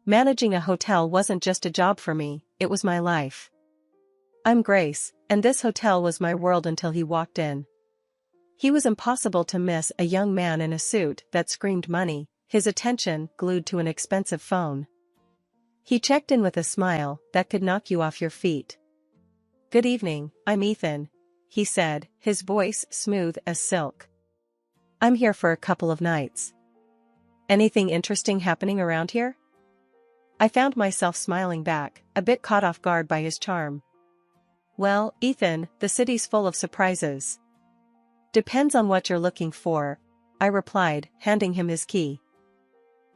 Managing a hotel wasn't just a job for me, it was my life. I'm Grace, and this hotel was my world until he walked in. He was impossible to miss, a young man in a suit that screamed money, his attention glued to an expensive phone. He checked in with a smile that could knock you off your feet. "Good evening, I'm Ethan," he said, his voice smooth as silk. "I'm here for a couple of nights. Anything interesting happening around here?" I found myself smiling back, a bit caught off guard by his charm. "Well, Ethan, the city's full of surprises." "Depends on what you're looking for," I replied, handing him his key.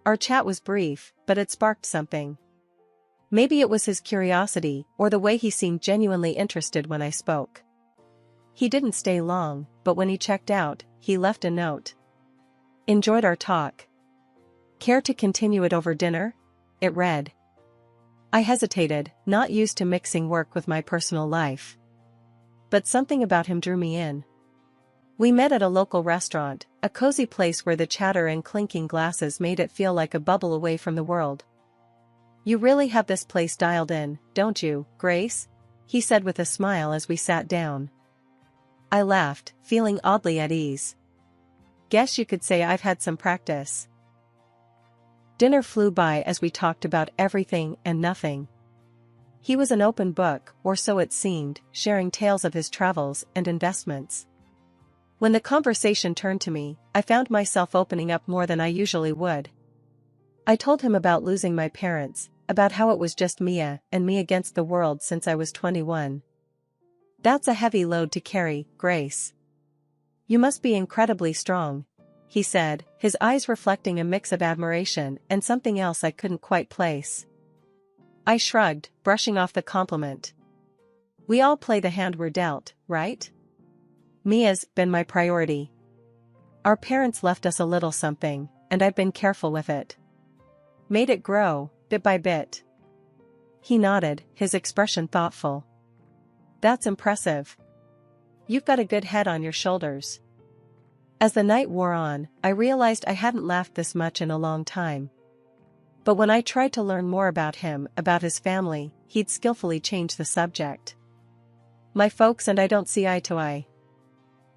Our chat was brief, but it sparked something. Maybe it was his curiosity, or the way he seemed genuinely interested when I spoke. He didn't stay long, but when he checked out, he left a note. "Enjoyed our talk. Care to continue it over dinner?" It read. I hesitated, not used to mixing work with my personal life. But something about him drew me in. We met at a local restaurant, a cozy place where the chatter and clinking glasses made it feel like a bubble away from the world. "You really have this place dialed in, don't you, Grace?" he said with a smile as we sat down. I laughed, feeling oddly at ease. "Guess you could say I've had some practice." Dinner flew by as we talked about everything and nothing. He was an open book, or so it seemed, sharing tales of his travels and investments. When the conversation turned to me, I found myself opening up more than I usually would. I told him about losing my parents, about how it was just Mia and me against the world since I was 21. "That's a heavy load to carry, Grace. You must be incredibly strong," he said, his eyes reflecting a mix of admiration and something else I couldn't quite place. I shrugged, brushing off the compliment. "We all play the hand we're dealt, right? Mia's been my priority. Our parents left us a little something, and I've been careful with it. Made it grow, bit by bit." He nodded, his expression thoughtful. "That's impressive. You've got a good head on your shoulders." As the night wore on, I realized I hadn't laughed this much in a long time. But when I tried to learn more about him, about his family, he'd skillfully change the subject. "My folks and I don't see eye to eye.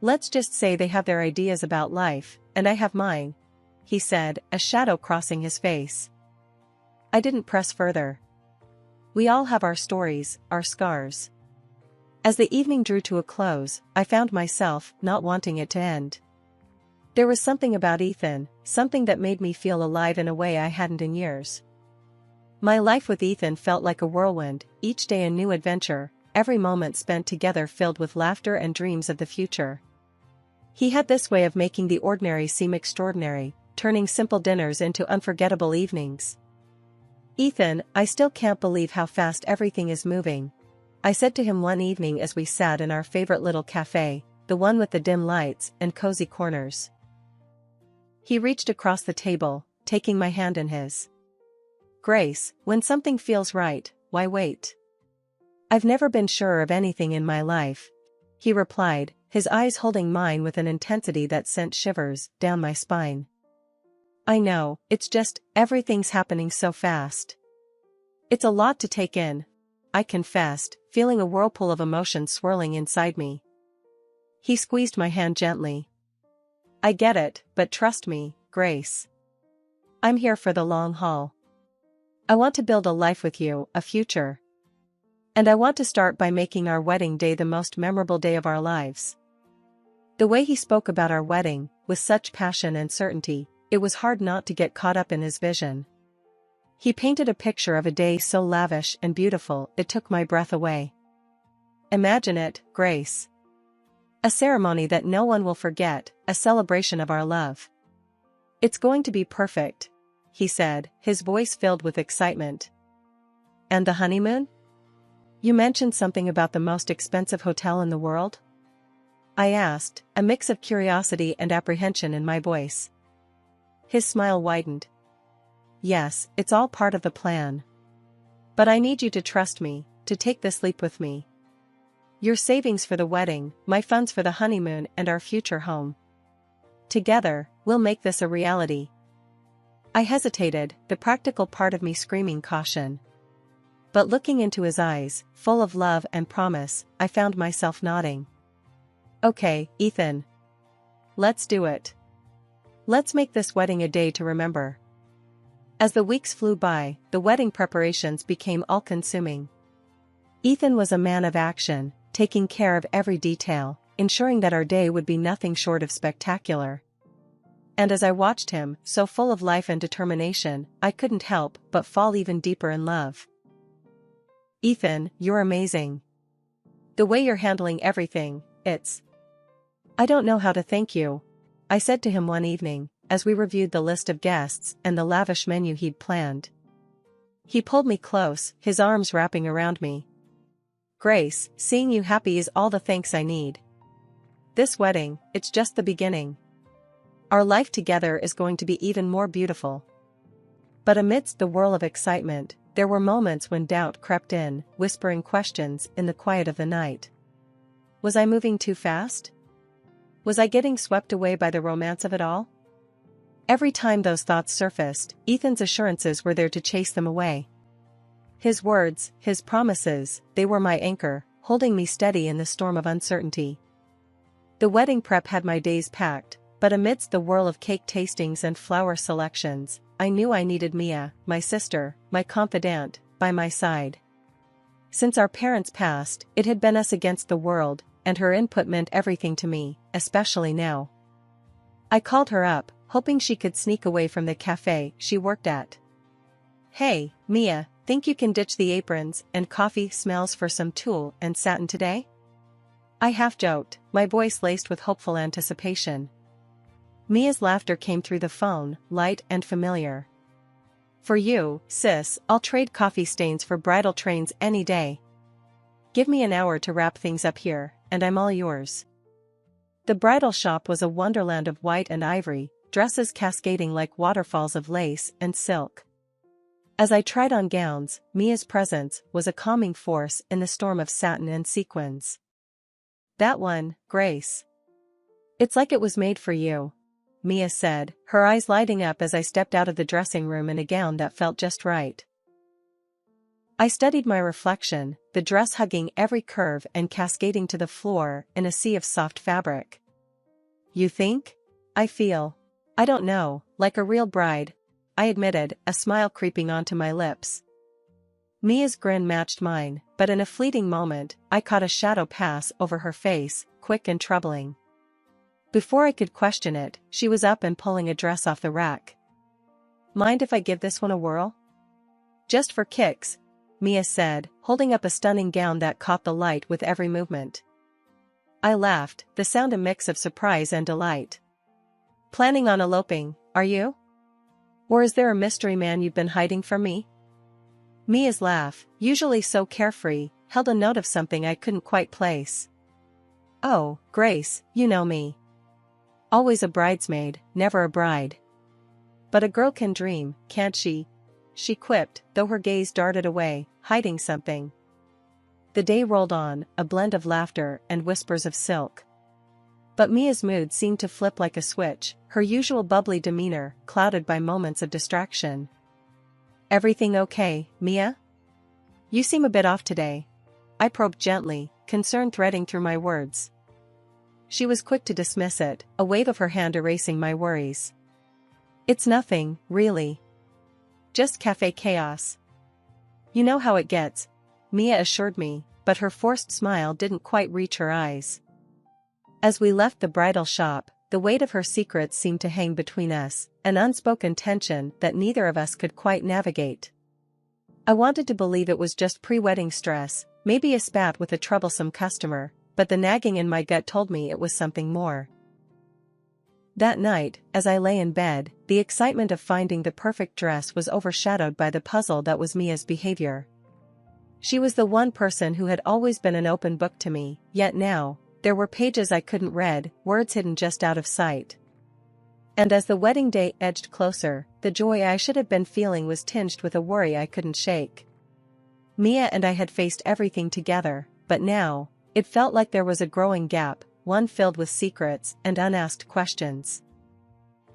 Let's just say they have their ideas about life, and I have mine," he said, a shadow crossing his face. I didn't press further. We all have our stories, our scars. As the evening drew to a close, I found myself not wanting it to end. There was something about Ethan, something that made me feel alive in a way I hadn't in years. My life with Ethan felt like a whirlwind, each day a new adventure, every moment spent together filled with laughter and dreams of the future. He had this way of making the ordinary seem extraordinary, turning simple dinners into unforgettable evenings. "Ethan, I still can't believe how fast everything is moving," I said to him one evening as we sat in our favorite little cafe, the one with the dim lights and cozy corners. He reached across the table, taking my hand in his. "Grace, when something feels right, why wait? I've never been surer of anything in my life," he replied, his eyes holding mine with an intensity that sent shivers down my spine. "I know, it's just, everything's happening so fast. It's a lot to take in," I confessed, feeling a whirlpool of emotion swirling inside me. He squeezed my hand gently. "I get it, but trust me, Grace. I'm here for the long haul. I want to build a life with you, a future. And I want to start by making our wedding day the most memorable day of our lives." The way he spoke about our wedding, with such passion and certainty, it was hard not to get caught up in his vision. He painted a picture of a day so lavish and beautiful it took my breath away. "Imagine it, Grace. A ceremony that no one will forget, a celebration of our love. It's going to be perfect," he said, his voice filled with excitement. "And the honeymoon? You mentioned something about the most expensive hotel in the world?" I asked, a mix of curiosity and apprehension in my voice. His smile widened. "Yes, it's all part of the plan. But I need you to trust me, to take this leap with me. Your savings for the wedding, my funds for the honeymoon and our future home. Together, we'll make this a reality." I hesitated, the practical part of me screaming caution. But looking into his eyes, full of love and promise, I found myself nodding. Okay, Ethan. Let's do it. Let's make this wedding a day to remember. As the weeks flew by, the wedding preparations became all-consuming. Ethan was a man of action, taking care of every detail, ensuring that our day would be nothing short of spectacular. And as I watched him, so full of life and determination, I couldn't help but fall even deeper in love. Ethan, you're amazing. The way you're handling everything, I don't know how to thank you, I said to him one evening, as we reviewed the list of guests and the lavish menu he'd planned. He pulled me close, his arms wrapping around me. Grace, seeing you happy is all the thanks I need. This wedding, it's just the beginning. Our life together is going to be even more beautiful. But amidst the whirl of excitement, there were moments when doubt crept in, whispering questions in the quiet of the night. Was I moving too fast? Was I getting swept away by the romance of it all? Every time those thoughts surfaced, Ethan's assurances were there to chase them away. His words, his promises, they were my anchor, holding me steady in the storm of uncertainty. The wedding prep had my days packed, but amidst the whirl of cake tastings and flower selections, I knew I needed Mia, my sister, my confidant, by my side. Since our parents passed, it had been us against the world, and her input meant everything to me, especially now. I called her up, hoping she could sneak away from the cafe she worked at. Hey, Mia, think you can ditch the aprons and coffee smells for some tulle and satin today? I half joked, my voice laced with hopeful anticipation. Mia's laughter came through the phone, light and familiar. For you, sis, I'll trade coffee stains for bridal trains any day. Give me an hour to wrap things up here, and I'm all yours. The bridal shop was a wonderland of white and ivory, dresses cascading like waterfalls of lace and silk. As I tried on gowns, Mia's presence was a calming force in the storm of satin and sequins. That one, Grace. It's like it was made for you, Mia said, her eyes lighting up as I stepped out of the dressing room in a gown that felt just right. I studied my reflection, the dress hugging every curve and cascading to the floor in a sea of soft fabric. You think? I feel. I don't know, like a real bride, I admitted, a smile creeping onto my lips. Mia's grin matched mine, but in a fleeting moment, I caught a shadow pass over her face, quick and troubling. Before I could question it, she was up and pulling a dress off the rack. Mind if I give this one a whirl? Just for kicks, Mia said, holding up a stunning gown that caught the light with every movement. I laughed, the sound a mix of surprise and delight. Planning on eloping, are you? Or is there a mystery man you've been hiding from me? Mia's laugh, usually so carefree, held a note of something I couldn't quite place. Oh, Grace, you know me. Always a bridesmaid, never a bride. But a girl can dream, can't she? She quipped, though her gaze darted away, hiding something. The day rolled on, a blend of laughter and whispers of silk. But Mia's mood seemed to flip like a switch, her usual bubbly demeanor clouded by moments of distraction. Everything okay, Mia? You seem a bit off today. I probed gently, concern threading through my words. She was quick to dismiss it, a wave of her hand erasing my worries. It's nothing, really. Just cafe chaos. You know how it gets, Mia assured me, but her forced smile didn't quite reach her eyes. As we left the bridal shop, the weight of her secrets seemed to hang between us, an unspoken tension that neither of us could quite navigate. I wanted to believe it was just pre-wedding stress, maybe a spat with a troublesome customer, but the nagging in my gut told me it was something more. That night, as I lay in bed, the excitement of finding the perfect dress was overshadowed by the puzzle that was Mia's behavior. She was the one person who had always been an open book to me, yet now, there were pages I couldn't read, words hidden just out of sight. And as the wedding day edged closer, the joy I should have been feeling was tinged with a worry I couldn't shake. Mia and I had faced everything together, but now, it felt like there was a growing gap, one filled with secrets and unasked questions.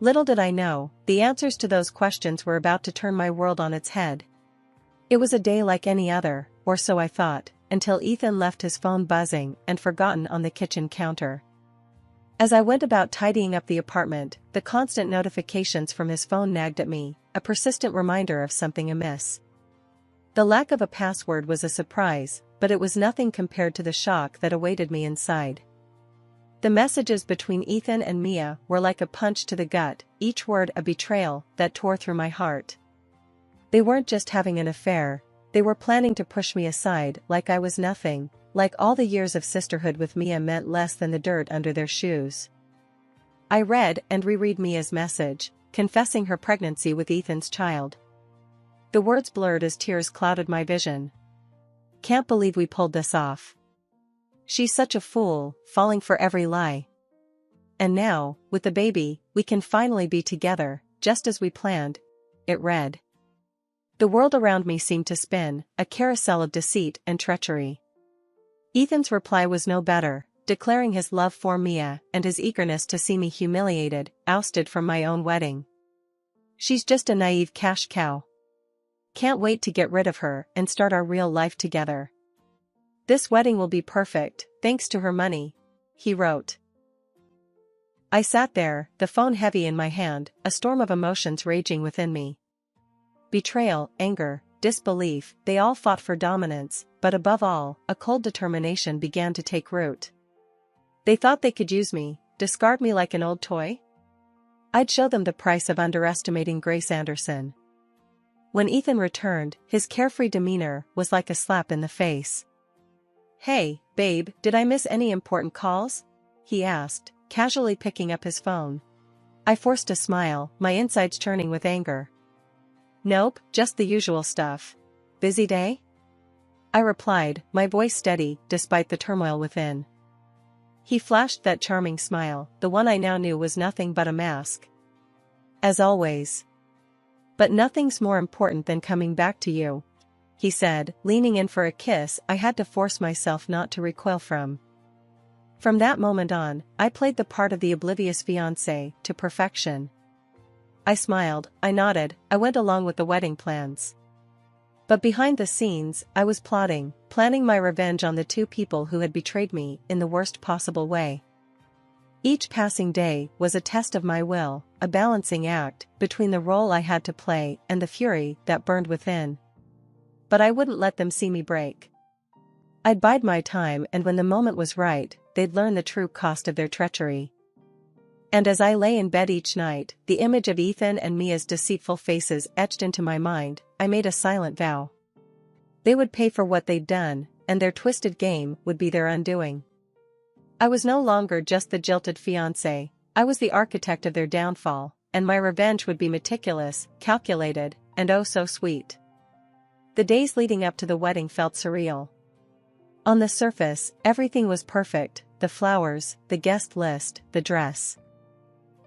Little did I know, the answers to those questions were about to turn my world on its head. It was a day like any other, or so I thought, until Ethan left his phone buzzing and forgotten on the kitchen counter. As I went about tidying up the apartment, the constant notifications from his phone nagged at me, a persistent reminder of something amiss. The lack of a password was a surprise, but it was nothing compared to the shock that awaited me inside. The messages between Ethan and Mia were like a punch to the gut, each word a betrayal that tore through my heart. They weren't just having an affair, they were planning to push me aside like I was nothing, like all the years of sisterhood with Mia meant less than the dirt under their shoes. I read and reread Mia's message, confessing her pregnancy with Ethan's child. The words blurred as tears clouded my vision. Can't believe we pulled this off. She's such a fool, falling for every lie. And now, with the baby, we can finally be together, just as we planned, it read. The world around me seemed to spin, a carousel of deceit and treachery. Ethan's reply was no better, declaring his love for Mia and his eagerness to see me humiliated, ousted from my own wedding. She's just a naive cash cow. Can't wait to get rid of her and start our real life together. This wedding will be perfect, thanks to her money, he wrote. I sat there, the phone heavy in my hand, a storm of emotions raging within me. Betrayal, anger, disbelief, they all fought for dominance, but above all, a cold determination began to take root. They thought they could use me, discard me like an old toy? I'd show them the price of underestimating Grace Anderson. When Ethan returned, his carefree demeanor was like a slap in the face. Hey, babe, did I miss any important calls? He asked, casually picking up his phone. I forced a smile, my insides churning with anger. Nope, just the usual stuff. Busy day? I replied, my voice steady, despite the turmoil within. He flashed that charming smile, the one I now knew was nothing but a mask. As always. But nothing's more important than coming back to you, he said, leaning in for a kiss I had to force myself not to recoil from. From that moment on, I played the part of the oblivious fiancé to perfection. I smiled, I nodded, I went along with the wedding plans. But behind the scenes, I was planning my revenge on the two people who had betrayed me in the worst possible way. Each passing day was a test of my will, a balancing act between the role I had to play and the fury that burned within. But I wouldn't let them see me break. I'd bide my time, and when the moment was right, they'd learn the true cost of their treachery. And as I lay in bed each night, the image of Ethan and Mia's deceitful faces etched into my mind, I made a silent vow. They would pay for what they'd done, and their twisted game would be their undoing. I was no longer just the jilted fiancé, I was the architect of their downfall, and my revenge would be meticulous, calculated, and oh so sweet. The days leading up to the wedding felt surreal. On the surface, everything was perfect, the flowers, the guest list, the dress.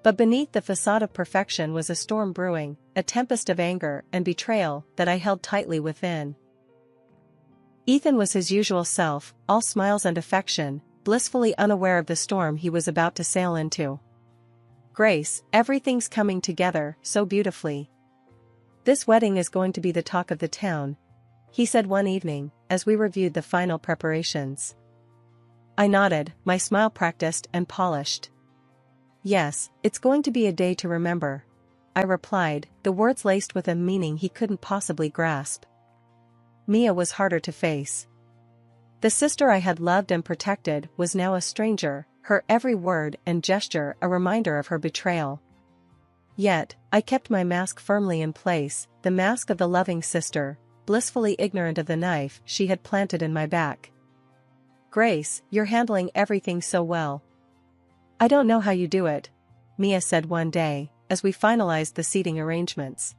But beneath the facade of perfection was a storm brewing, a tempest of anger and betrayal that I held tightly within. Ethan was his usual self, all smiles and affection, blissfully unaware of the storm he was about to sail into. Grace, everything's coming together so beautifully. This wedding is going to be the talk of the town, he said one evening, as we reviewed the final preparations. I nodded, my smile practiced and polished. Yes, it's going to be a day to remember, I replied, the words laced with a meaning he couldn't possibly grasp. Mia was harder to face. The sister I had loved and protected was now a stranger, her every word and gesture a reminder of her betrayal. Yet, I kept my mask firmly in place, the mask of the loving sister, blissfully ignorant of the knife she had planted in my back. Grace, you're handling everything so well. I don't know how you do it, Mia said one day, as we finalized the seating arrangements.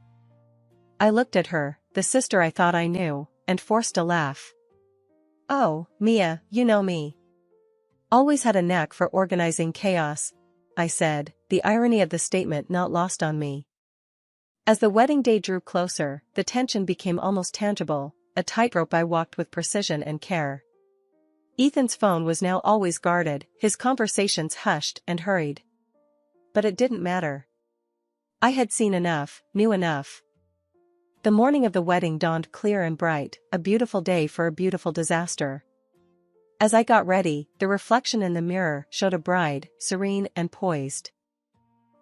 I looked at her, the sister I thought I knew, and forced a laugh. Oh, Mia, you know me. Always had a knack for organizing chaos, I said, the irony of the statement not lost on me. As the wedding day drew closer, the tension became almost tangible, a tightrope I walked with precision and care. Ethan's phone was now always guarded, his conversations hushed and hurried. But it didn't matter. I had seen enough, knew enough. The morning of the wedding dawned clear and bright, a beautiful day for a beautiful disaster. As I got ready, the reflection in the mirror showed a bride, serene and poised.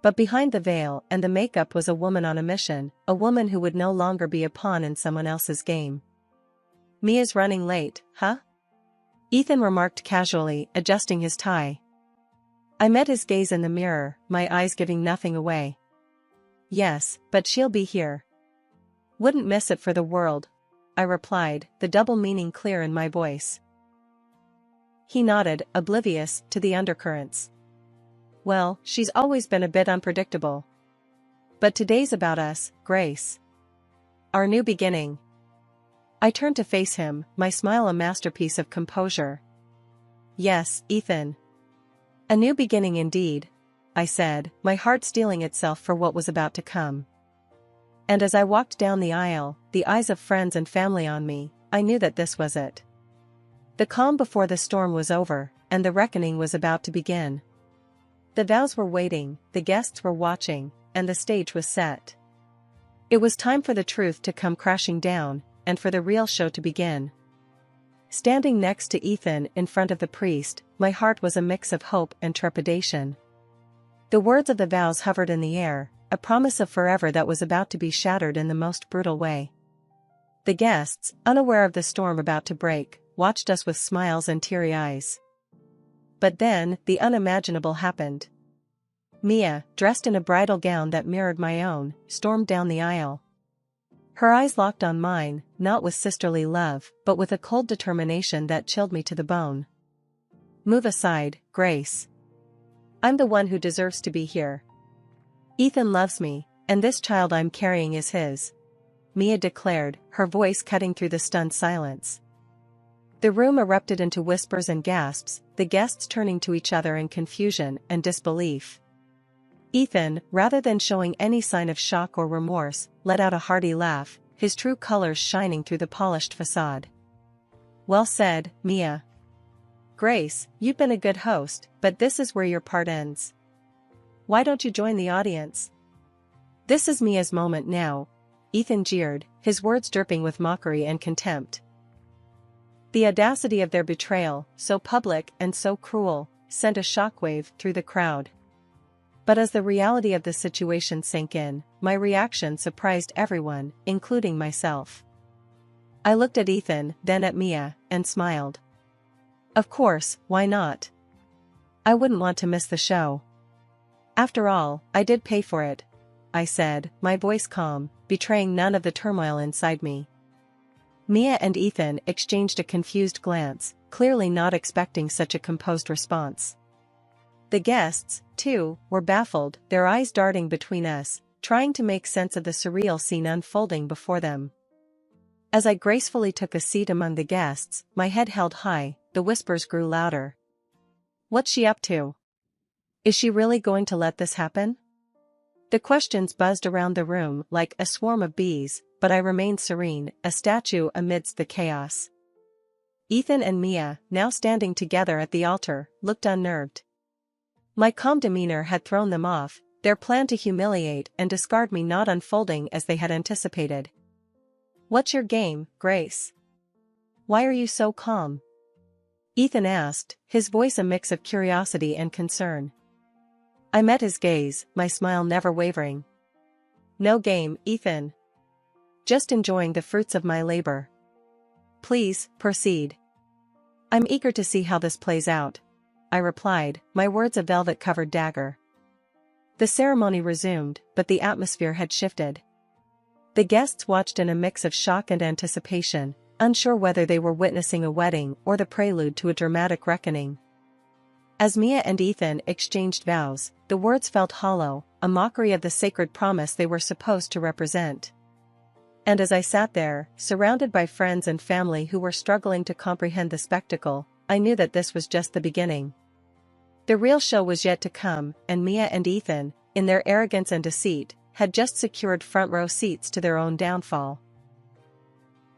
But behind the veil and the makeup was a woman on a mission, a woman who would no longer be a pawn in someone else's game. "Mia's running late, huh?" Ethan remarked casually, adjusting his tie. I met his gaze in the mirror, my eyes giving nothing away. "Yes, but she'll be here. Wouldn't miss it for the world," I replied, the double meaning clear in my voice. He nodded, oblivious to the undercurrents. "Well, she's always been a bit unpredictable. But today's about us, Grace. Our new beginning." I turned to face him, my smile a masterpiece of composure. "Yes, Ethan. A new beginning indeed," I said, my heart steeling itself for what was about to come. And as I walked down the aisle, the eyes of friends and family on me, I knew that this was it. The calm before the storm was over, and the reckoning was about to begin. The vows were waiting, the guests were watching, and the stage was set. It was time for the truth to come crashing down, and for the real show to begin. Standing next to Ethan in front of the priest, my heart was a mix of hope and trepidation. The words of the vows hovered in the air, a promise of forever that was about to be shattered in the most brutal way. The guests, unaware of the storm about to break, watched us with smiles and teary eyes. But then, the unimaginable happened. Mia, dressed in a bridal gown that mirrored my own, stormed down the aisle. Her eyes locked on mine, not with sisterly love, but with a cold determination that chilled me to the bone. "Move aside, Grace. I'm the one who deserves to be here. Ethan loves me, and this child I'm carrying is his," Mia declared, her voice cutting through the stunned silence. The room erupted into whispers and gasps, the guests turning to each other in confusion and disbelief. Ethan, rather than showing any sign of shock or remorse, let out a hearty laugh, his true colors shining through the polished facade. "Well said, Mia. Grace, you've been a good host, but this is where your part ends. Why don't you join the audience? This is Mia's moment now," Ethan jeered, his words dripping with mockery and contempt. The audacity of their betrayal, so public and so cruel, sent a shockwave through the crowd. But as the reality of the situation sank in, my reaction surprised everyone, including myself. I looked at Ethan, then at Mia, and smiled. Of course, why not? I wouldn't want to miss the show. After all, I did pay for it, I said, my voice calm, betraying none of the turmoil inside me. Mia and Ethan exchanged a confused glance, clearly not expecting such a composed response. The guests, too, were baffled, their eyes darting between us, trying to make sense of the surreal scene unfolding before them. As I gracefully took a seat among the guests, my head held high, the whispers grew louder. What's she up to? Is she really going to let this happen? The questions buzzed around the room like a swarm of bees, but I remained serene, a statue amidst the chaos. Ethan and Mia, now standing together at the altar, looked unnerved. My calm demeanor had thrown them off, their plan to humiliate and discard me not unfolding as they had anticipated. What's your game, Grace? Why are you so calm? Ethan asked, his voice a mix of curiosity and concern. I met his gaze, my smile never wavering. No game, Ethan. Just enjoying the fruits of my labor. Please, proceed. I'm eager to see how this plays out, I replied, my words a velvet-covered dagger. The ceremony resumed, but the atmosphere had shifted. The guests watched in a mix of shock and anticipation, unsure whether they were witnessing a wedding or the prelude to a dramatic reckoning. As Mia and Ethan exchanged vows, the words felt hollow, a mockery of the sacred promise they were supposed to represent. And as I sat there, surrounded by friends and family who were struggling to comprehend the spectacle, I knew that this was just the beginning. The real show was yet to come, and Mia and Ethan, in their arrogance and deceit, had just secured front-row seats to their own downfall.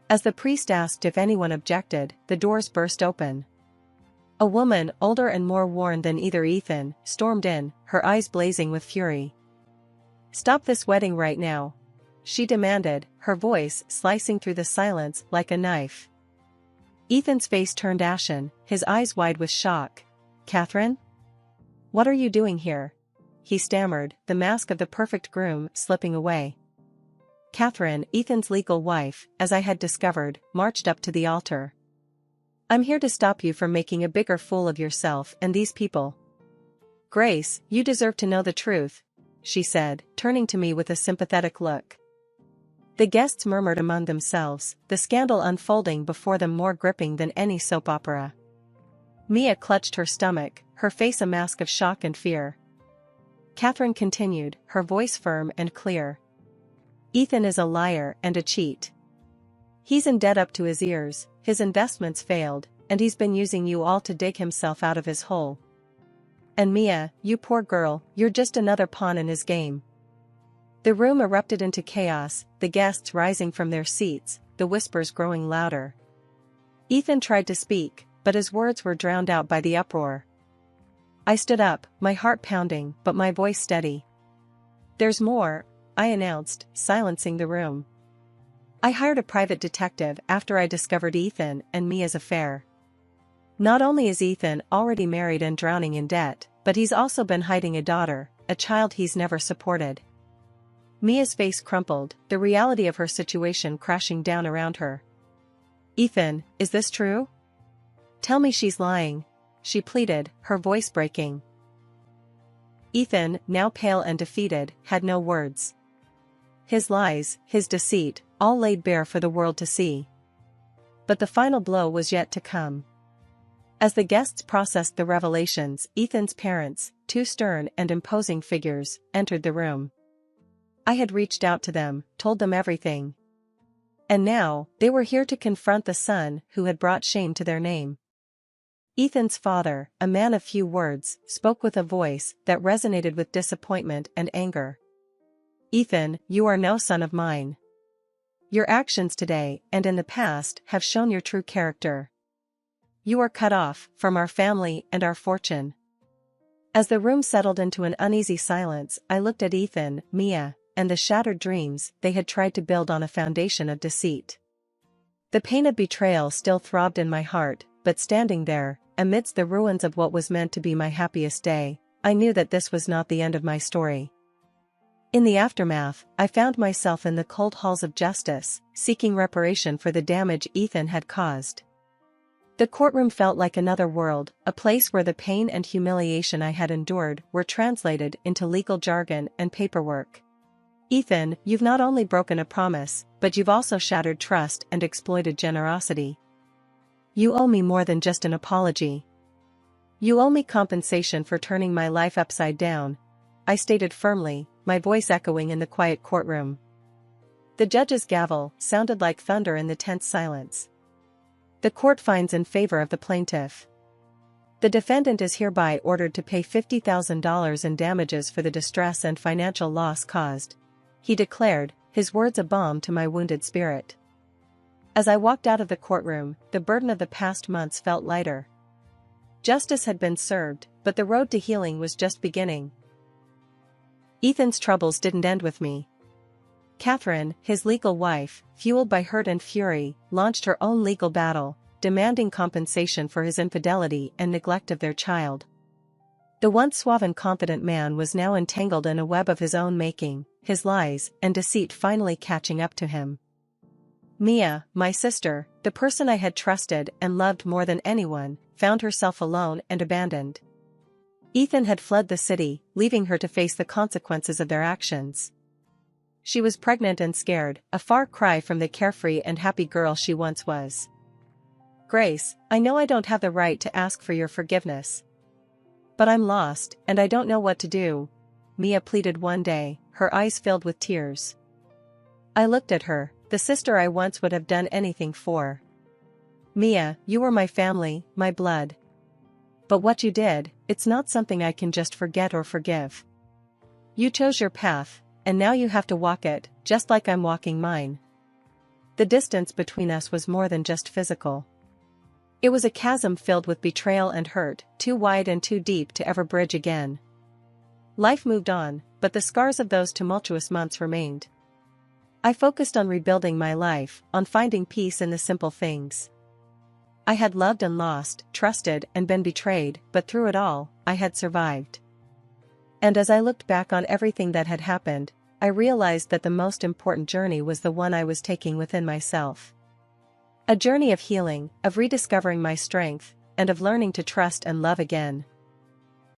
As the priest asked if anyone objected, the doors burst open. A woman, older and more worn than either Ethan, stormed in, her eyes blazing with fury. Stop this wedding right now, she demanded, her voice slicing through the silence like a knife. Ethan's face turned ashen, his eyes wide with shock. Catherine? What are you doing here? He stammered, the mask of the perfect groom slipping away. Catherine, Ethan's legal wife, as I had discovered, marched up to the altar. I'm here to stop you from making a bigger fool of yourself and these people. Grace, you deserve to know the truth, she said, turning to me with a sympathetic look. The guests murmured among themselves, the scandal unfolding before them more gripping than any soap opera. Mia clutched her stomach, her face a mask of shock and fear. Catherine continued, her voice firm and clear. Ethan is a liar and a cheat. He's in debt up to his ears, his investments failed, and he's been using you all to dig himself out of his hole. And Mia, you poor girl, you're just another pawn in his game. The room erupted into chaos, the guests rising from their seats, the whispers growing louder. Ethan tried to speak, but his words were drowned out by the uproar. I stood up, my heart pounding, but my voice steady. There's more, I announced, silencing the room. I hired a private detective after I discovered Ethan and Mia's affair. Not only is Ethan already married and drowning in debt, but he's also been hiding a daughter, a child he's never supported. Mia's face crumpled, the reality of her situation crashing down around her. Ethan, is this true? Tell me she's lying, she pleaded, her voice breaking. Ethan, now pale and defeated, had no words. His lies, his deceit, all laid bare for the world to see. But the final blow was yet to come. As the guests processed the revelations, Ethan's parents, two stern and imposing figures, entered the room. I had reached out to them, told them everything. And now, they were here to confront the son who had brought shame to their name. Ethan's father, a man of few words, spoke with a voice that resonated with disappointment and anger. Ethan, you are no son of mine. Your actions today and in the past have shown your true character. You are cut off from our family and our fortune. As the room settled into an uneasy silence, I looked at Ethan, Mia, and the shattered dreams they had tried to build on a foundation of deceit. The pain of betrayal still throbbed in my heart, but standing there, amidst the ruins of what was meant to be my happiest day, I knew that this was not the end of my story. In the aftermath, I found myself in the cold halls of justice, seeking reparation for the damage Ethan had caused. The courtroom felt like another world, a place where the pain and humiliation I had endured were translated into legal jargon and paperwork. Ethan, you've not only broken a promise, but you've also shattered trust and exploited generosity. You owe me more than just an apology. You owe me compensation for turning my life upside down, I stated firmly, my voice echoing in the quiet courtroom. The judge's gavel sounded like thunder in the tense silence. The court finds in favor of the plaintiff. The defendant is hereby ordered to pay $50,000 in damages for the distress and financial loss caused, he declared, his words a balm to my wounded spirit. As I walked out of the courtroom, the burden of the past months felt lighter. Justice had been served, but the road to healing was just beginning. Ethan's troubles didn't end with me. Catherine, his legal wife, fueled by hurt and fury, launched her own legal battle, demanding compensation for his infidelity and neglect of their child. The once suave and confident man was now entangled in a web of his own making, his lies and deceit finally catching up to him. Mia, my sister, the person I had trusted and loved more than anyone, found herself alone and abandoned. Ethan had fled the city, leaving her to face the consequences of their actions. She was pregnant and scared, a far cry from the carefree and happy girl she once was. Grace, I know I don't have the right to ask for your forgiveness. But I'm lost, and I don't know what to do, Mia pleaded one day, her eyes filled with tears. I looked at her, the sister I once would have done anything for. Mia, you were my family, my blood. But what you did, it's not something I can just forget or forgive. You chose your path, and now you have to walk it, just like I'm walking mine. The distance between us was more than just physical. It was a chasm filled with betrayal and hurt, too wide and too deep to ever bridge again. Life moved on, but the scars of those tumultuous months remained. I focused on rebuilding my life, on finding peace in the simple things. I had loved and lost, trusted and been betrayed, but through it all, I had survived. And as I looked back on everything that had happened, I realized that the most important journey was the one I was taking within myself. A journey of healing, of rediscovering my strength, and of learning to trust and love again.